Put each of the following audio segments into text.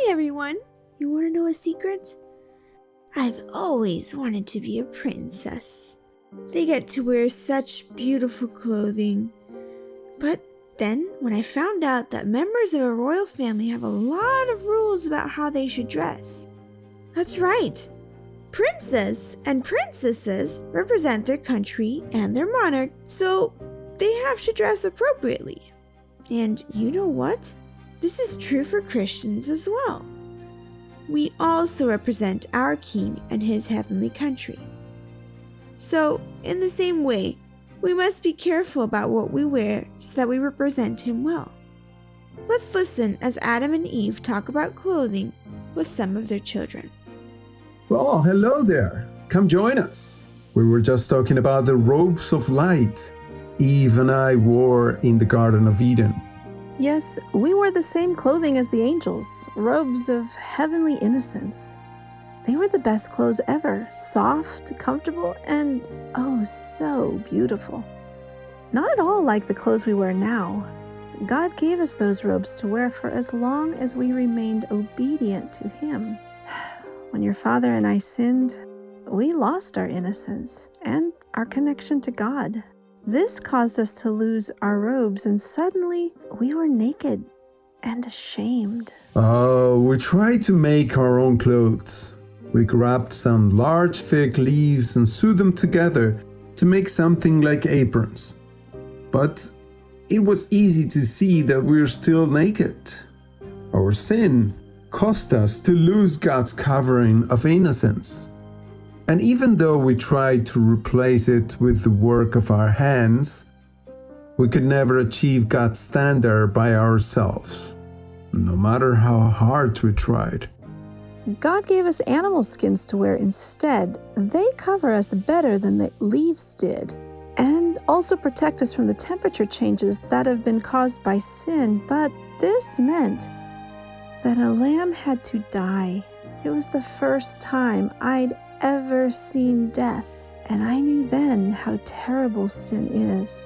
Hi everyone! You want to know a secret? I've always wanted to be a princess. They get to wear such beautiful clothing. But then, when I found out that members of a royal family have a lot of rules about how they should dress. That's right! Princes and princesses represent their country and their monarch, so they have to dress appropriately. And you know what? This is true for Christians as well. We also represent our King and his heavenly country. So, in the same way, we must be careful about what we wear so that we represent him well. Let's listen as Adam and Eve talk about clothing with some of their children. Well, hello there. Come join us. We were just talking about the robes of light Eve and I wore in the Garden of Eden. Yes, we wore the same clothing as the angels, robes of heavenly innocence. They were the best clothes ever, soft, comfortable, and oh, so beautiful. Not at all like the clothes we wear now. God gave us those robes to wear for as long as we remained obedient to Him. When your father and I sinned, we lost our innocence and our connection to God. This caused us to lose our robes, and suddenly we were naked and ashamed. Oh, we tried to make our own clothes. We grabbed some large fig leaves and sewed them together to make something like aprons. But it was easy to see that we were still naked. Our sin caused us to lose God's covering of innocence. And even though we tried to replace it with the work of our hands, we could never achieve God's standard by ourselves, no matter how hard we tried. God gave us animal skins to wear instead. They cover us better than the leaves did, and also protect us from the temperature changes that have been caused by sin. But this meant that a lamb had to die. It was the first time I'd ever seen death, and I knew then how terrible sin is.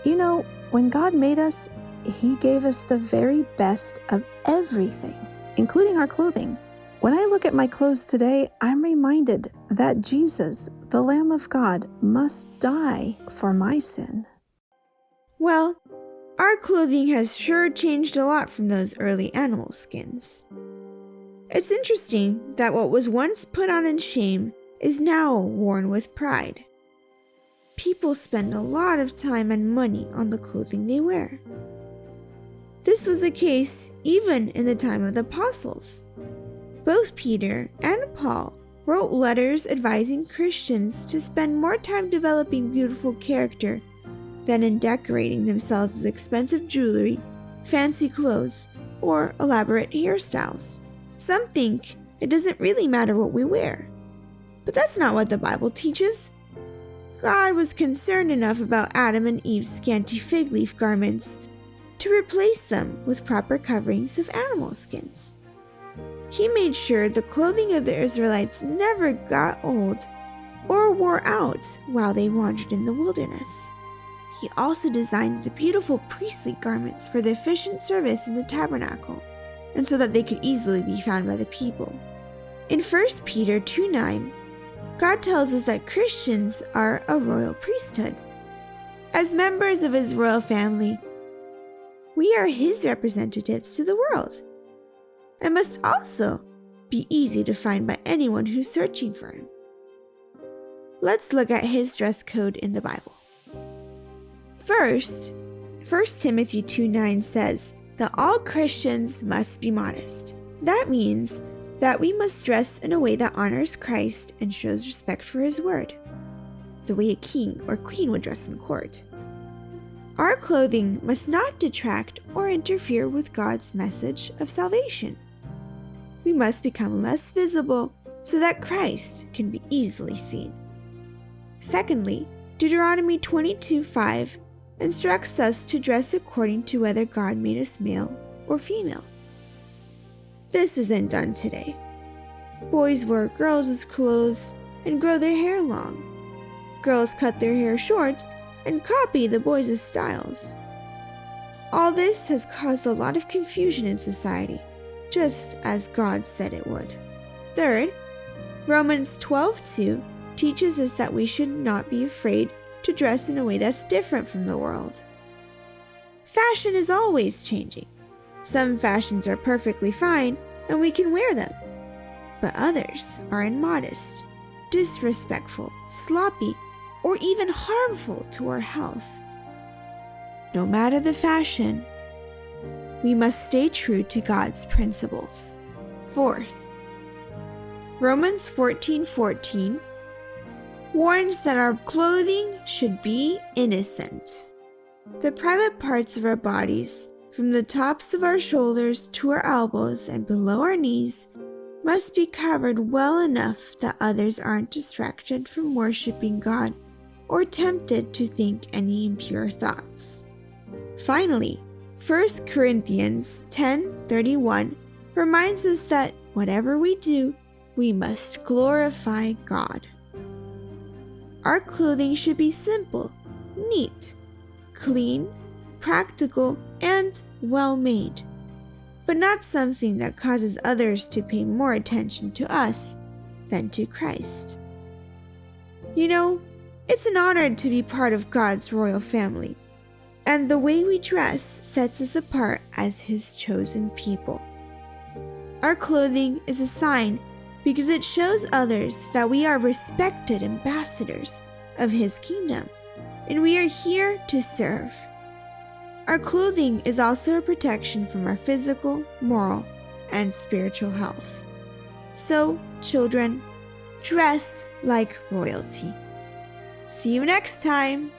You know, when God made us, He gave us the very best of everything, including our clothing. When I look at my clothes today, I'm reminded that Jesus, the Lamb of God, must die for my sin. Well, our clothing has sure changed a lot from those early animal skins. It's interesting that what was once put on in shame is now worn with pride. People spend a lot of time and money on the clothing they wear. This was the case even in the time of the apostles. Both Peter and Paul wrote letters advising Christians to spend more time developing beautiful character than in decorating themselves with expensive jewelry, fancy clothes, or elaborate hairstyles. Some think it doesn't really matter what we wear. But that's not what the Bible teaches. God was concerned enough about Adam and Eve's scanty fig leaf garments to replace them with proper coverings of animal skins. He made sure the clothing of the Israelites never got old or wore out while they wandered in the wilderness. He also designed the beautiful priestly garments for the efficient service in the tabernacle, and so that they could easily be found by the people. In 1 Peter 2:9, God tells us that Christians are a royal priesthood. As members of His royal family, we are His representatives to the world, and must also be easy to find by anyone who's searching for Him. Let's look at His dress code in the Bible. First, 1 Timothy 2:9 says that all Christians must be modest. That means that we must dress in a way that honors Christ and shows respect for His word, the way a king or queen would dress in court. Our clothing must not detract or interfere with God's message of salvation. We must become less visible so that Christ can be easily seen. Secondly, Deuteronomy 22:5 instructs us to dress according to whether God made us male or female. This isn't done today. Boys wear girls' clothes and grow their hair long. Girls cut their hair short and copy the boys' styles. All this has caused a lot of confusion in society, just as God said it would. Third, Romans 12:2 teaches us that we should not be afraid to dress in a way that's different from the world. Fashion is always changing. Some fashions are perfectly fine and we can wear them, but others are immodest, disrespectful, sloppy, or even harmful to our health. No matter the fashion, we must stay true to God's principles. Fourth, Romans 14:14 warns that our clothing should be innocent. The private parts of our bodies, from the tops of our shoulders to our elbows and below our knees, must be covered well enough that others aren't distracted from worshiping God or tempted to think any impure thoughts. Finally, 1 Corinthians 10:31 reminds us that whatever we do, we must glorify God. Our clothing should be simple, neat, clean, practical, and well-made, but not something that causes others to pay more attention to us than to Christ. You know, it's an honor to be part of God's royal family, and the way we dress sets us apart as His chosen people. Our clothing is a sign because it shows others that we are respected ambassadors of His kingdom, and we are here to serve. Our clothing is also a protection from our physical, moral, and spiritual health. So, children, dress like royalty. See you next time!